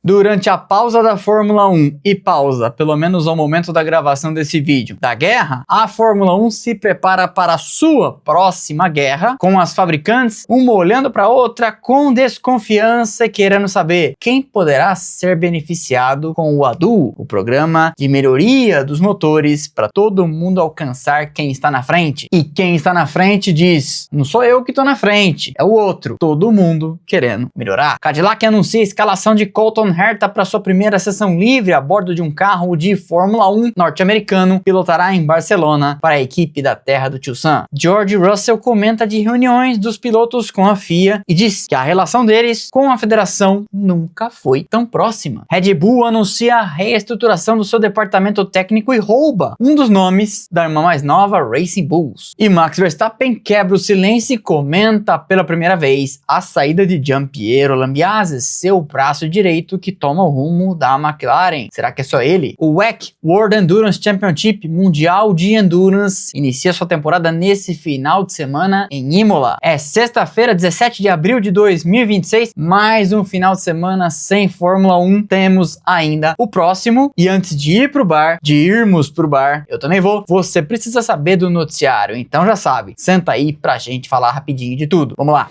Durante a pausa da Fórmula 1 e pausa, pelo menos ao momento da gravação desse vídeo, da guerra, a Fórmula 1 se prepara para a sua próxima guerra, com as fabricantes, uma olhando para a outra com desconfiança e querendo saber quem poderá ser beneficiado com o ADU, o programa de melhoria dos motores para todo mundo alcançar quem está na frente. E quem está na frente diz, não sou eu que estou na frente, é o outro. Todo mundo querendo melhorar. Cadillac anuncia a escalação de Colton Herta para sua primeira sessão livre a bordo de um carro de Fórmula 1 norte-americano, pilotará em Barcelona para a equipe da terra do Tio Sam. George Russell comenta de reuniões dos pilotos com a FIA e diz que a relação deles com a federação nunca foi tão próxima. Red Bull anuncia a reestruturação do seu departamento técnico e rouba um dos nomes da irmã mais nova, Racing Bulls. E Max Verstappen quebra o silêncio e comenta pela primeira vez a saída de Gianpiero Lambiase, seu braço direito que toma o rumo da McLaren. Será que é só ele? O WEC, World Endurance Championship Mundial de Endurance, inicia sua temporada nesse final de semana em Imola. É sexta-feira, 17 de abril de 2026, mais um final de semana sem Fórmula 1. Temos ainda o próximo. E antes de irmos pro bar, eu também vou. Você precisa saber do noticiário, então já sabe. Senta aí pra gente falar rapidinho de tudo. Vamos lá.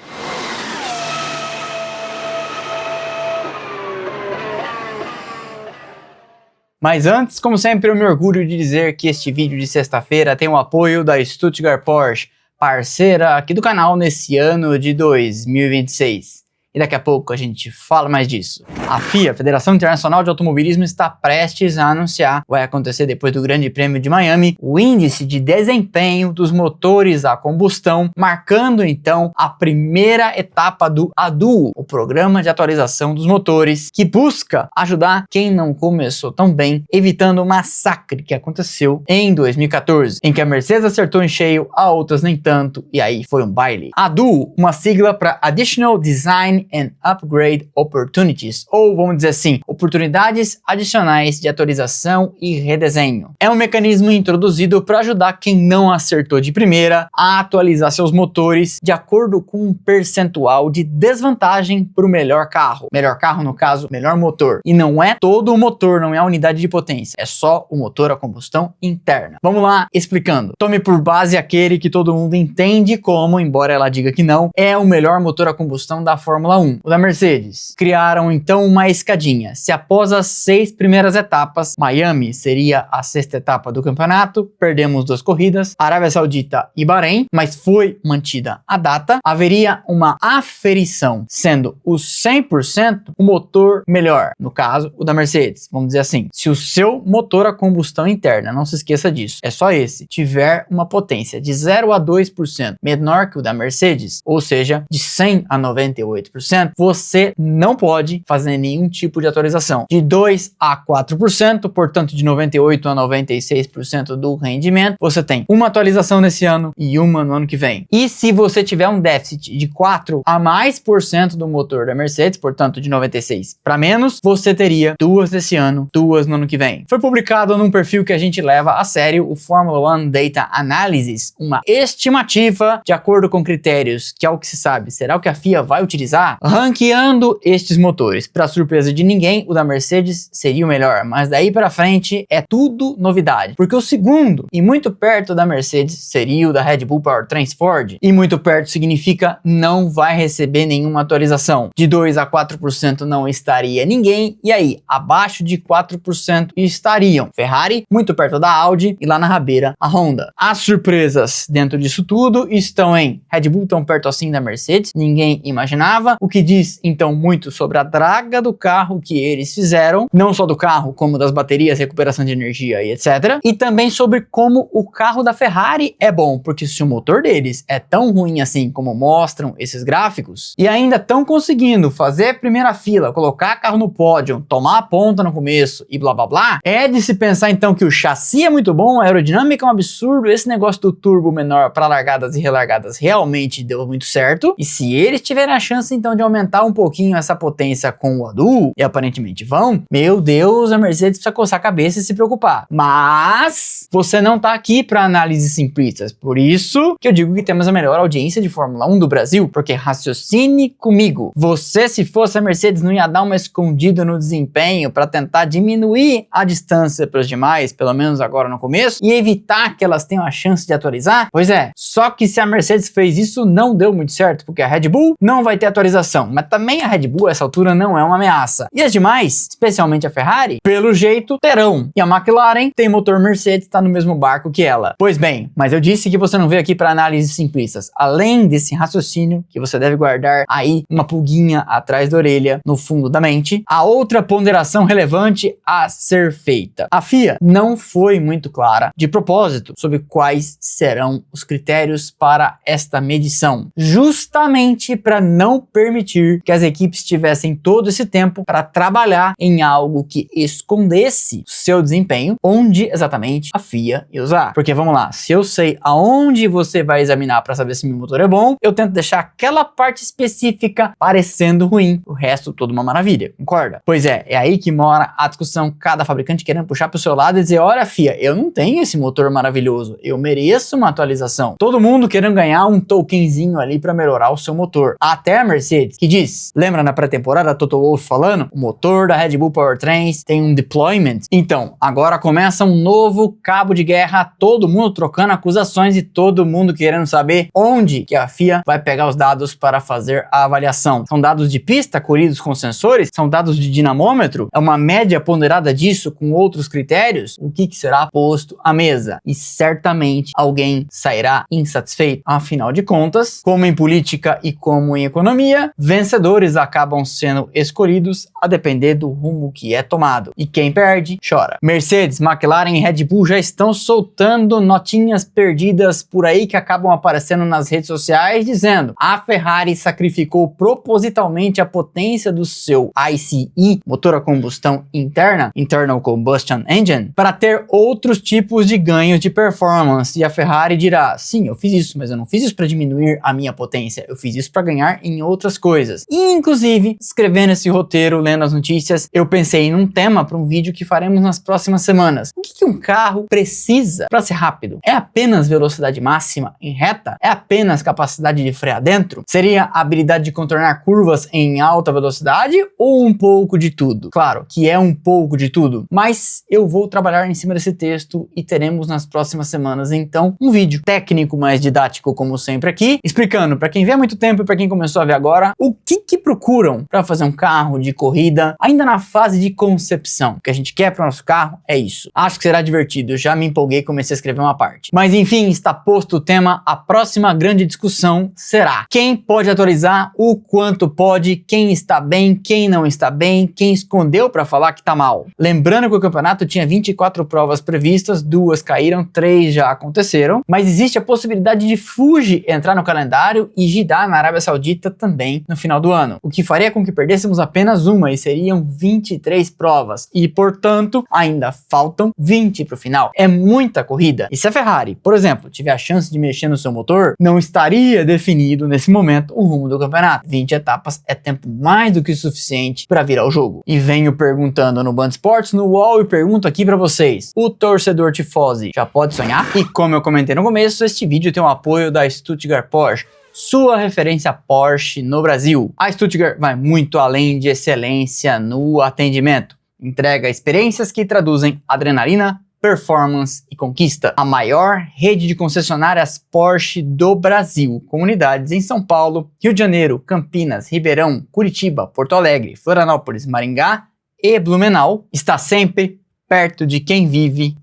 Mas antes, como sempre, eu me orgulho de dizer que este vídeo de sexta-feira tem o apoio da Stuttgart Porsche, parceira aqui do canal nesse ano de 2026. E daqui a pouco a gente fala mais disso. A FIA, Federação Internacional de Automobilismo, está prestes a anunciar, vai acontecer depois do Grande Prêmio de Miami, o índice de desempenho dos motores a combustão, marcando então a primeira etapa do ADU, o Programa de Atualização dos Motores, que busca ajudar quem não começou tão bem, evitando o massacre que aconteceu em 2014, em que a Mercedes acertou em cheio, a outras nem tanto, e aí foi um baile. ADU, uma sigla para Additional Design and Upgrade Opportunities, ou vamos dizer assim, oportunidades adicionais de atualização e redesenho. É um mecanismo introduzido para ajudar quem não acertou de primeira a atualizar seus motores de acordo com um percentual de desvantagem para o melhor carro. Melhor carro, no caso, melhor motor. E não é todo o motor, não é a unidade de potência, é só o motor a combustão interna. Vamos lá, explicando. Tome por base aquele que todo mundo entende como, embora ela diga que não, é o melhor motor a combustão da Fórmula 1, o da Mercedes. Criaram então uma escadinha. Se após as 6 primeiras etapas, Miami seria a 6ª etapa do campeonato, perdemos 2 corridas, Arábia Saudita e Bahrein, mas foi mantida a data, haveria uma aferição, sendo o 100% o motor melhor, no caso o da Mercedes, vamos dizer assim. Se o seu motor a combustão interna, não se esqueça disso, é só esse, tiver uma potência de 0 a 2% menor que o da Mercedes, ou seja, de 100 a 98%, você não pode fazer nenhum tipo de atualização. De 2 a 4%, portanto de 98 a 96% do rendimento, você tem uma atualização nesse ano e uma no ano que vem. E se você tiver um déficit de 4 a mais por cento do motor da Mercedes, portanto de 96 para menos, você teria 2 nesse ano, 2 no ano que vem. Foi publicado num perfil que a gente leva a sério, o Formula 1 Data Analysis, uma estimativa de acordo com critérios, que é o que se sabe. Será o que a FIA vai utilizar? Ranqueando estes motores. Para surpresa de ninguém, o da Mercedes seria o melhor, mas daí para frente é tudo novidade, porque o segundo e muito perto da Mercedes seria o da Red Bull Powertrain Ford, e muito perto significa não vai receber nenhuma atualização. De 2 a 4% não estaria ninguém, e aí abaixo de 4% estariam Ferrari, muito perto da Audi e lá na rabeira a Honda. As surpresas dentro disso tudo estão em Red Bull tão perto assim da Mercedes, ninguém imaginava, o que diz então muito sobre a draga do carro que eles fizeram, não só do carro, como das baterias, recuperação de energia e etc. E também sobre como o carro da Ferrari é bom, porque se o motor deles é tão ruim assim como mostram esses gráficos, e ainda estão conseguindo fazer primeira fila, colocar carro no pódio, tomar a ponta no começo e blá blá blá, é de se pensar então que o chassi é muito bom, a aerodinâmica é um absurdo, esse negócio do turbo menor para largadas e relargadas realmente deu muito certo, e se eles tiverem a chance então então de aumentar um pouquinho essa potência com o Duo, e aparentemente vão, meu Deus, a Mercedes precisa coçar a cabeça e se preocupar. Mas você não tá aqui para análises simplistas, por isso que eu digo que temos a melhor audiência de Fórmula 1 do Brasil, porque raciocine comigo. Você, se fosse a Mercedes, não ia dar uma escondida no desempenho para tentar diminuir a distância para os demais, pelo menos agora no começo, e evitar que elas tenham a chance de atualizar? Pois é, só que se a Mercedes fez isso, não deu muito certo, porque a Red Bull não vai ter atualização, mas também a Red Bull a essa altura não é uma ameaça. E as demais, especialmente a Ferrari, pelo jeito terão. E a McLaren tem motor Mercedes, está no mesmo barco que ela. Pois bem, mas eu disse que você não veio aqui para análises simplistas. Além desse raciocínio, que você deve guardar aí uma pulguinha atrás da orelha, no fundo da mente, a outra ponderação relevante a ser feita. A FIA não foi muito clara, de propósito, sobre quais serão os critérios para esta medição, justamente para não permitir que as equipes tivessem todo esse tempo para trabalhar em algo que escondesse seu desempenho, onde exatamente a FIA ia usar. Porque vamos lá, se eu sei aonde você vai examinar para saber se meu motor é bom, eu tento deixar aquela parte específica parecendo ruim, o resto todo uma maravilha, concorda? Pois é aí que mora a discussão, cada fabricante querendo puxar pro seu lado e dizer, olha FIA, eu não tenho esse motor maravilhoso, eu mereço uma atualização. Todo mundo querendo ganhar um tokenzinho ali para melhorar o seu motor. Até a Mercedes, que diz, lembra na pré-temporada Toto Wolff falando? O motor da Red Bull Powertrains tem um deployment. Então, agora começa um novo cabo de guerra, todo mundo trocando acusações e todo mundo querendo saber onde que a FIA vai pegar os dados para fazer a avaliação. São dados de pista colhidos com sensores? São dados de dinamômetro? É uma média ponderada disso com outros critérios? O que será posto à mesa? E certamente alguém sairá insatisfeito. Afinal de contas, como em política e como em economia, vencedores acabam sendo escolhidos a depender do rumo que é tomado. E quem perde, chora. Mercedes, McLaren e Red Bull já estão soltando notinhas perdidas por aí que acabam aparecendo nas redes sociais dizendo: a Ferrari sacrificou propositalmente a potência do seu ICE, motor a combustão interna, Internal Combustion Engine, para ter outros tipos de ganhos de performance. E a Ferrari dirá: sim, eu fiz isso, mas eu não fiz isso para diminuir a minha potência, eu fiz isso para ganhar em outras coisas. E, inclusive, escrevendo esse roteiro, lendo as notícias, eu pensei num tema para um vídeo que faremos nas próximas semanas. O que um carro precisa para ser rápido? É apenas velocidade máxima em reta? É apenas capacidade de frear dentro? Seria a habilidade de contornar curvas em alta velocidade ou um pouco de tudo? Claro que é um pouco de tudo, mas eu vou trabalhar em cima desse texto e teremos nas próximas semanas, então, um vídeo técnico, mais didático, como sempre aqui, explicando para quem vê há muito tempo e para quem começou a ver agora, o que procuram para fazer um carro de corrida ainda na fase de concepção. O que a gente quer para o nosso carro é isso. Acho que será divertido, eu já me empolguei e comecei a escrever uma parte. Mas enfim, está posto o tema, a próxima grande discussão será: quem pode atualizar, o quanto pode, quem está bem, quem não está bem, quem escondeu para falar que tá mal. Lembrando que o campeonato tinha 24 provas previstas, 2 caíram, 3 já aconteceram, mas existe a possibilidade de Fuji entrar no calendário e Jeddah na Arábia Saudita também no final do ano, o que faria com que perdêssemos apenas uma e seriam 23 provas e, portanto, ainda faltam 20 para o final. É muita corrida. E se a Ferrari, por exemplo, tiver a chance de mexer no seu motor, não estaria definido nesse momento o rumo do campeonato. 20 etapas é tempo mais do que suficiente para virar o jogo. E venho perguntando no Band Esportes, no UOL, e pergunto aqui para vocês: o torcedor tifosi já pode sonhar? E como eu comentei no começo, este vídeo tem o apoio da Stuttgart Porsche, sua referência Porsche no Brasil. A Stuttgart vai muito além de excelência no atendimento. Entrega experiências que traduzem adrenalina, performance e conquista. A maior rede de concessionárias Porsche do Brasil, com unidades em São Paulo, Rio de Janeiro, Campinas, Ribeirão, Curitiba, Porto Alegre, Florianópolis, Maringá e Blumenau, está sempre perto de quem vive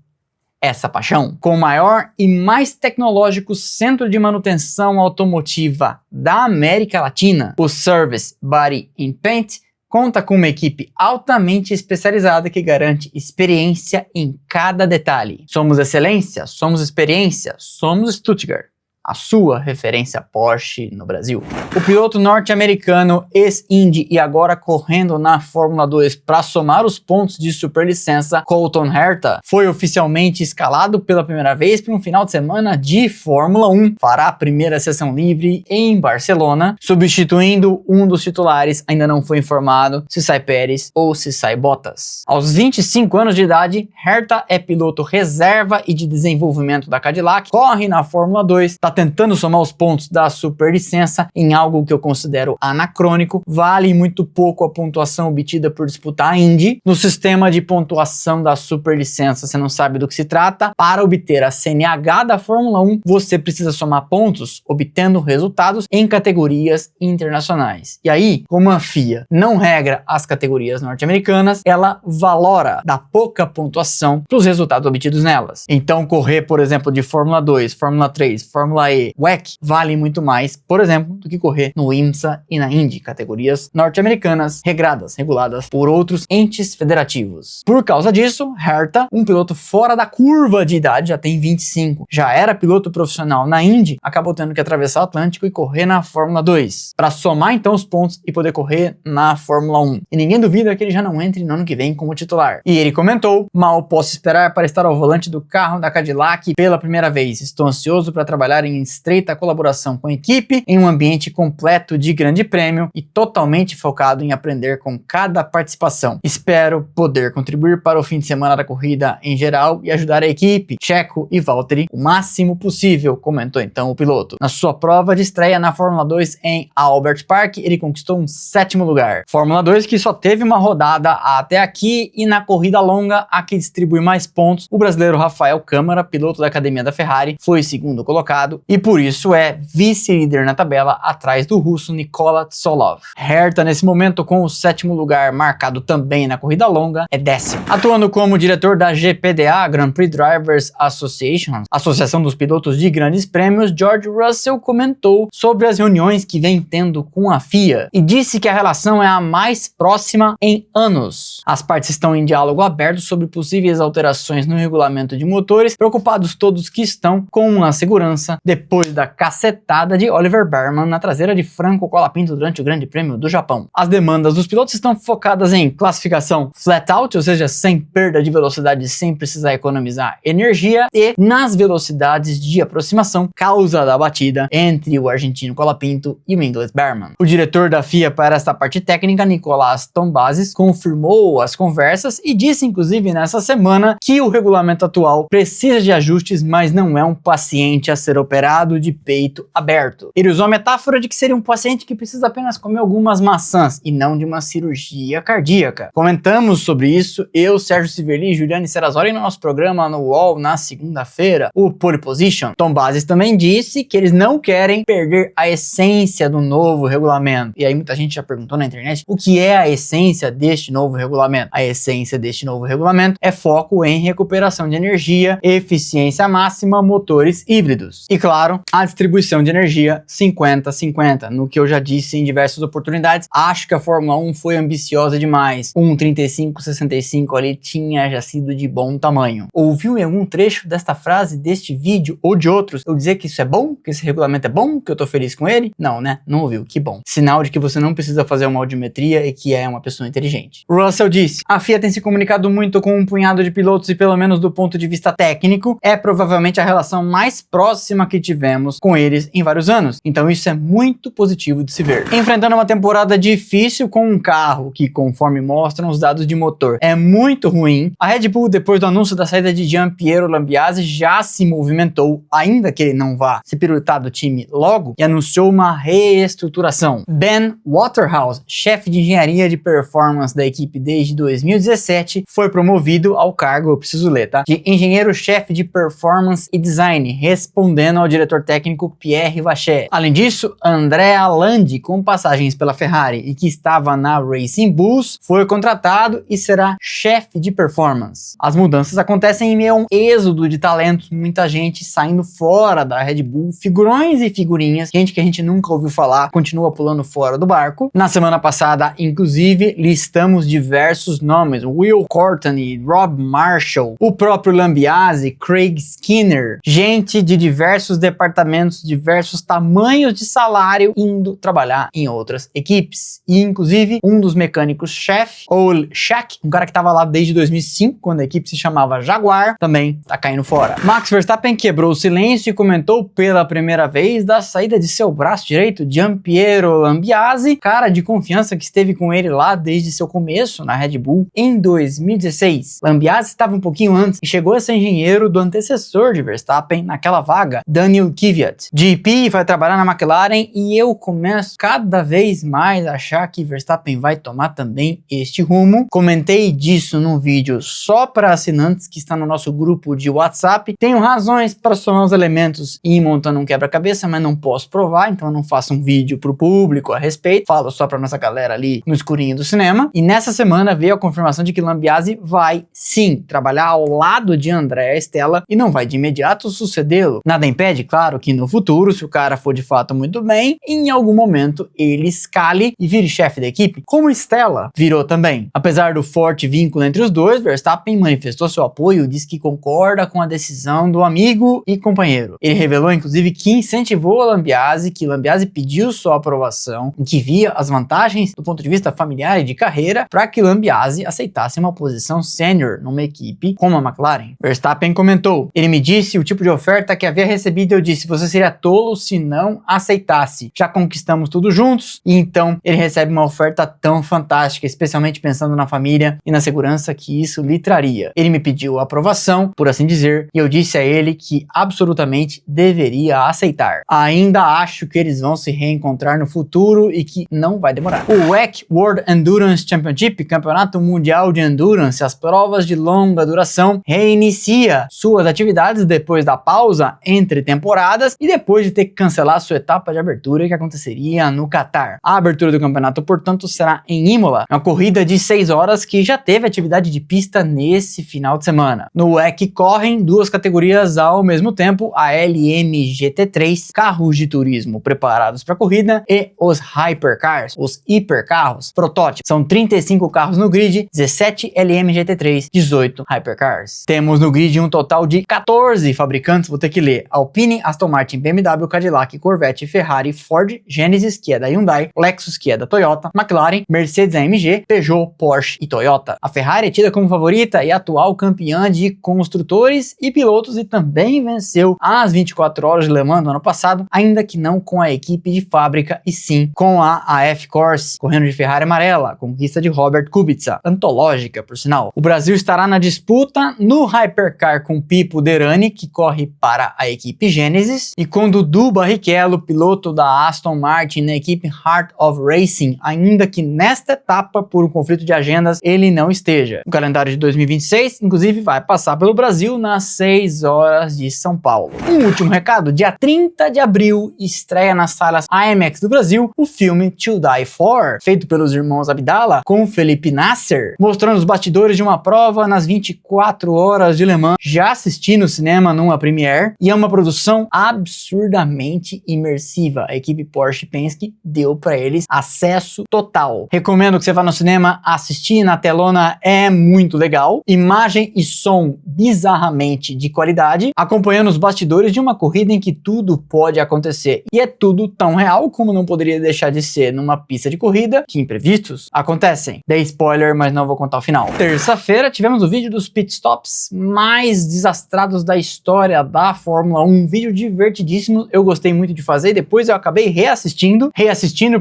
essa paixão. Com o maior e mais tecnológico centro de manutenção automotiva da América Latina, o Service Body and Paint conta com uma equipe altamente especializada que garante experiência em cada detalhe. Somos excelência, somos experiência, somos Stuttgart. a sua referência Porsche no Brasil. O piloto norte-americano, ex-Indy e agora correndo na Fórmula 2 para somar os pontos de superlicença, Colton Herta, foi oficialmente escalado pela primeira vez para um final de semana de Fórmula 1. Fará a primeira sessão livre em Barcelona, substituindo um dos titulares. Ainda não foi informado se sai Pérez ou se sai Bottas. Aos 25 anos de idade, Herta é piloto reserva e de desenvolvimento da Cadillac, corre na Fórmula 2, está tentando somar os pontos da superlicença em algo que eu considero anacrônico. Vale muito pouco a pontuação obtida por disputar a Indy. No sistema de pontuação da superlicença, você não sabe do que se trata. Para obter a CNH da Fórmula 1, você precisa somar pontos obtendo resultados em categorias internacionais. E aí, como a FIA não regra as categorias norte-americanas, ela valora da pouca pontuação para os resultados obtidos nelas. Então, correr, por exemplo, de Fórmula 2, Fórmula 3, Fórmula E, WEC, vale muito mais, por exemplo, do que correr no IMSA e na Indy, categorias norte-americanas reguladas por outros entes federativos. Por causa disso, Herta, um piloto fora da curva de idade, já tem 25, já era piloto profissional na Indy, acabou tendo que atravessar o Atlântico e correr na Fórmula 2, para somar então os pontos e poder correr na Fórmula 1. E ninguém duvida que ele já não entre no ano que vem como titular. E ele comentou: mal posso esperar para estar ao volante do carro da Cadillac pela primeira vez. Estou ansioso para trabalhar em estreita colaboração com a equipe, em um ambiente completo de grande prêmio e totalmente focado em aprender com cada participação. Espero poder contribuir para o fim de semana da corrida em geral e ajudar a equipe, Checo e Valtteri, o máximo possível, comentou então o piloto. Na sua prova de estreia na Fórmula 2 em Albert Park, ele conquistou um 7º lugar. Fórmula 2 que só teve uma rodada até aqui, e na corrida longa, a que distribui mais pontos, o brasileiro Rafael Câmara, piloto da academia da Ferrari, foi segundo colocado e por isso é vice-líder na tabela, atrás do russo Nikola Tsolov. Herta, nesse momento, com o 7º lugar marcado também na corrida longa, é 10º. Atuando como diretor da GPDA, Grand Prix Drivers Association, Associação dos Pilotos de Grandes Prêmios, George Russell comentou sobre as reuniões que vem tendo com a FIA e disse que a relação é a mais próxima em anos. As partes estão em diálogo aberto sobre possíveis alterações no regulamento de motores, preocupados todos que estão com a segurança depois da cacetada de Oliver Bearman na traseira de Franco Colapinto durante o Grande Prêmio do Japão. As demandas dos pilotos estão focadas em classificação flat out, ou seja, sem perda de velocidade, sem precisar economizar energia, e nas velocidades de aproximação, causa da batida entre o argentino Colapinto e o inglês Bearman. O diretor da FIA para esta parte técnica, Nicolás Tombazis, confirmou as conversas e disse, inclusive, nessa semana, que o regulamento atual precisa de ajustes, mas não é um paciente a ser operado de peito aberto. Ele usou a metáfora de que seria um paciente que precisa apenas comer algumas maçãs e não de uma cirurgia cardíaca. Comentamos sobre isso, eu, Sérgio Civerli e Juliane Serrazoli, no nosso programa no UOL na segunda-feira, o Pole Position. Tombazis também disse que eles não querem perder a essência do novo regulamento. E aí muita gente já perguntou na internet o que é a essência deste novo regulamento. A essência deste novo regulamento é foco em recuperação de energia, eficiência máxima, motores híbridos. E claro, a distribuição de energia 50-50. No que eu já disse em diversas oportunidades, acho que a Fórmula 1 foi ambiciosa demais. Um 35-65 ali tinha já sido de bom tamanho. Ouviu em algum trecho desta frase, deste vídeo ou de outros, eu dizer que isso é bom? Que esse regulamento é bom? Que eu tô feliz com ele? Não, né? Não ouviu. Que bom. Sinal de que você não precisa fazer uma audiometria e que é uma pessoa inteligente. Russell disse: a FIA tem se comunicado muito com um punhado de pilotos e, pelo menos do ponto de vista técnico, é provavelmente a relação mais próxima que tivemos com eles em vários anos. Então isso é muito positivo de se ver. Enfrentando uma temporada difícil com um carro que, conforme mostram os dados de motor, é muito ruim, a Red Bull, depois do anúncio da saída de Gianpiero Lambiase, já se movimentou, ainda que ele não vá se piruetar do time logo, e anunciou uma reestruturação. Ben Waterhouse, chefe de engenharia de performance da equipe desde 2017, foi promovido ao cargo, eu preciso ler, tá? De engenheiro-chefe de performance e design, respondendo ao diretor técnico Pierre Vachey. Além disso, Andrea Landi, com passagens pela Ferrari e que estava na Racing Bulls, foi contratado e será chefe de performance. As mudanças acontecem em meio a um êxodo de talentos, muita gente saindo fora da Red Bull, figurões e figurinhas, gente que a gente nunca ouviu falar, continua pulando fora do barco. Na semana passada, inclusive, listamos diversos nomes: Will Courtney, Rob Marshall, o próprio Lambiase, Craig Skinner, gente de diversos diversos departamentos, diversos tamanhos de salário, indo trabalhar em outras equipes. E inclusive um dos mecânicos-chefe, ou Shaq, um cara que estava lá desde 2005, quando a equipe se chamava Jaguar, também tá caindo fora. Max Verstappen quebrou o silêncio e comentou pela primeira vez da saída de seu braço direito, Gianpiero Lambiase, cara de confiança que esteve com ele lá desde seu começo na Red Bull em 2016. Lambiase estava um pouquinho antes e chegou a ser engenheiro do antecessor de Verstappen naquela vaga, Daniel Kvyat. GP vai trabalhar na McLaren e eu começo cada vez mais a achar que Verstappen vai tomar também este rumo. Comentei disso num vídeo só para assinantes que está no nosso grupo de WhatsApp. Tenho razões para somar os elementos e ir montando um quebra-cabeça, mas não posso provar, então eu não faço um vídeo pro público a respeito. Falo só pra nossa galera ali no escurinho do cinema. E nessa semana veio a confirmação de que Lambiase vai sim trabalhar ao lado de Andrea Stella e não vai de imediato sucedê-lo. Nada impede, claro, que no futuro, se o cara for de fato muito bem, em algum momento ele escale e vire chefe da equipe, como Stella virou também. Apesar do forte vínculo entre os dois, Verstappen manifestou seu apoio e disse que concorda com a decisão do amigo e companheiro. Ele revelou inclusive que incentivou a Lambiase, que Lambiase pediu sua aprovação e que via as vantagens do ponto de vista familiar e de carreira para que Lambiase aceitasse uma posição sênior numa equipe como a McLaren. Verstappen comentou: ele me disse o tipo de oferta que havia recebido e eu disse, você seria tolo se não aceitasse. Já conquistamos tudo juntos e então ele recebe uma oferta tão fantástica, especialmente pensando na família e na segurança que isso lhe traria. Ele me pediu aprovação, por assim dizer, e eu disse a ele que absolutamente deveria aceitar. Ainda acho que eles vão se reencontrar no futuro e que não vai demorar. O WEC World Endurance Championship, Campeonato Mundial de Endurance, as provas de longa duração, reinicia suas atividades depois da pausa entre temporadas e depois de ter que cancelar sua etapa de abertura que aconteceria no Catar. A abertura do campeonato, portanto, será em Imola, uma corrida de 6 horas que já teve atividade de pista nesse final de semana. No WEC correm duas categorias ao mesmo tempo, a LMGT3, carros de turismo preparados para corrida, e os Hypercars, os hipercarros, protótipos. São 35 carros no grid, 17 LMGT3, 18 Hypercars. Temos no grid um total de 14 fabricantes, vou ter que ler: Alpine, Aston Martin, BMW, Cadillac, Corvette, Ferrari, Ford, Genesis, que é da Hyundai, Lexus, que é da Toyota, McLaren, Mercedes-AMG, Peugeot, Porsche e Toyota. A Ferrari é tida como favorita e atual campeã de construtores e pilotos e também venceu as 24 horas de Le Mans no ano passado, ainda que não com a equipe de fábrica e sim com a AF Corse, correndo de Ferrari amarela, conquista de Robert Kubica, antológica por sinal. O Brasil estará na disputa no Hypercar com Pipo Derani, que corre para a equipe Genesis, e com Dudu Barrichello, piloto da Aston Martin na equipe Heart of Racing, ainda que nesta etapa, por um conflito de agendas, ele não esteja. O calendário de 2026, inclusive, vai passar pelo Brasil nas 6 horas de São Paulo. Um último recado: dia 30 de abril estreia nas salas IMAX do Brasil o filme To Die For, feito pelos irmãos Abdala com Felipe Nasser, mostrando os bastidores de uma prova nas 24 horas de Le Mans. Já assisti no cinema numa premiere e é uma produção absurdamente imersiva. A equipe Porsche Penske deu para eles acesso total. Recomendo que você vá no cinema assistir na telona, é muito legal. Imagem e som bizarramente de qualidade, acompanhando os bastidores de uma corrida em que tudo pode acontecer. E é tudo tão real como não poderia deixar de ser numa pista de corrida, que imprevistos acontecem. Dei spoiler, mas não vou contar o final. Terça-feira tivemos o vídeo dos pitstops mais desastrados da história da Fórmula 1. Um vídeo divertidíssimo, eu gostei muito de fazer e depois eu acabei reassistindo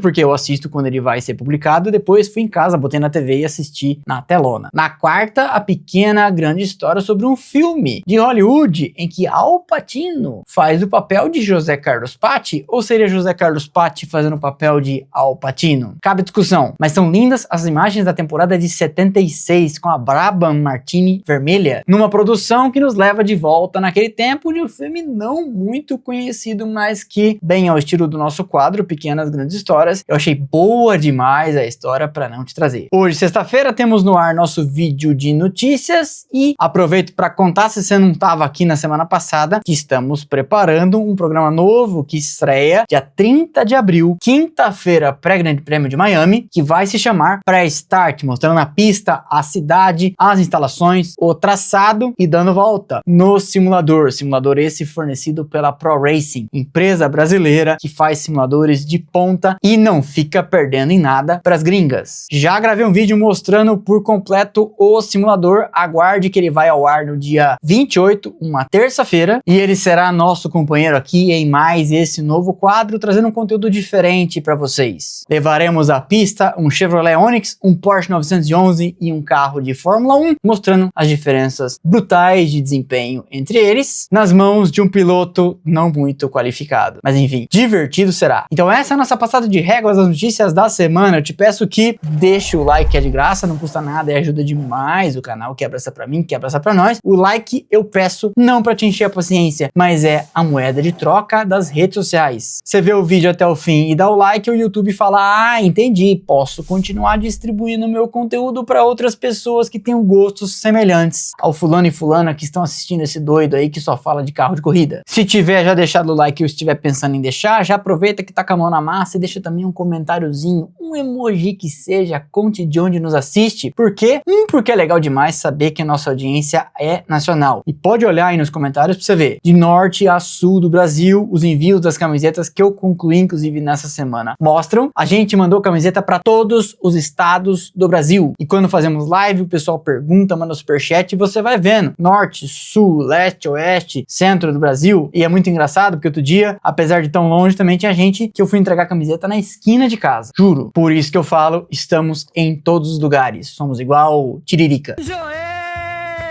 porque eu assisto quando ele vai ser publicado, depois fui em casa, botei na TV e assisti na telona. Na quarta, a pequena grande história sobre um filme de Hollywood em que Al Pacino faz o papel de José Carlos Patti, ou seria José Carlos Patti fazendo o papel de Al Pacino? Cabe discussão, mas são lindas as imagens da temporada de 76 com a Brabham Martini vermelha, numa produção que nos leva de volta naquele tempo de um filme não muito conhecido, mas que, bem ao estilo do nosso quadro Pequenas Grandes Histórias, eu achei boa demais a história para não te trazer. Hoje, sexta-feira, temos no ar nosso vídeo de notícias e aproveito para contar, se você não estava aqui na semana passada, que estamos preparando um programa novo que estreia dia 30 de abril, quinta-feira, pré-Grande Prêmio de Miami, que vai se chamar Pré-Start, mostrando a pista, a cidade, as instalações, o traçado e dando volta no simulador esse fornecido oferecido pela Pro Racing, empresa brasileira que faz simuladores de ponta e não fica perdendo em nada para as gringas. Já gravei um vídeo mostrando por completo o simulador, aguarde que ele vai ao ar no dia 28, uma terça-feira, e ele será nosso companheiro aqui em mais esse novo quadro, trazendo um conteúdo diferente para vocês. Levaremos à pista um Chevrolet Onix, um Porsche 911 e um carro de Fórmula 1, mostrando as diferenças brutais de desempenho entre eles, nas mãos de um piloto não muito qualificado. Mas enfim, divertido será. Então essa é a nossa passada de réguas das notícias da semana. Eu te peço que deixe o like, que é de graça, não custa nada e ajuda demais o canal, que abraça pra mim, que abraça pra nós. O like eu peço não pra te encher a paciência, mas é a moeda de troca das redes sociais. Você vê o vídeo até o fim e dá o like, o YouTube fala: ah, entendi, posso continuar distribuindo meu conteúdo para outras pessoas que tenham gostos semelhantes ao fulano e fulana que estão assistindo esse doido aí que só fala de carro de corrida. Se tiver já deixado o like ou estiver pensando em deixar, já aproveita que tá com a mão na massa e deixa também um comentáriozinho, um emoji que seja, conte de onde nos assiste. Por quê? Porque é legal demais saber que a nossa audiência é nacional. E pode olhar aí nos comentários pra você ver, de norte a sul do Brasil, os envios das camisetas que eu concluí inclusive nessa semana mostram. A gente mandou camiseta para todos os estados do Brasil. E quando fazemos live, o pessoal pergunta, manda superchat e você vai vendo. Norte, sul, leste, oeste, centro do Brasil. E é muito engraçado porque outro dia, apesar de tão longe, também tinha gente que eu fui entregar camiseta na esquina de casa. Juro. Por isso que eu falo, estamos em todos os lugares. Somos igual Tiririca.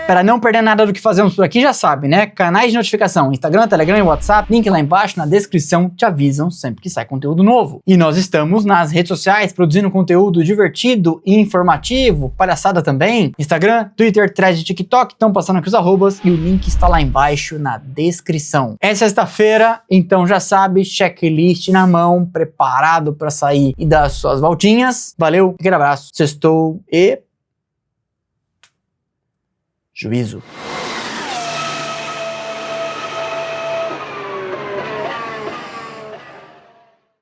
Para não perder nada do que fazemos por aqui, já sabe, né? Canais de notificação, Instagram, Telegram e WhatsApp, link lá embaixo na descrição, te avisam sempre que sai conteúdo novo. E nós estamos nas redes sociais produzindo conteúdo divertido e informativo, palhaçada também. Instagram, Twitter, Threads e TikTok, estão passando aqui os arrobas e o link está lá embaixo na descrição. É sexta-feira, então já sabe, checklist na mão, preparado para sair e dar as suas voltinhas. Valeu, aquele abraço, sextou e... juízo.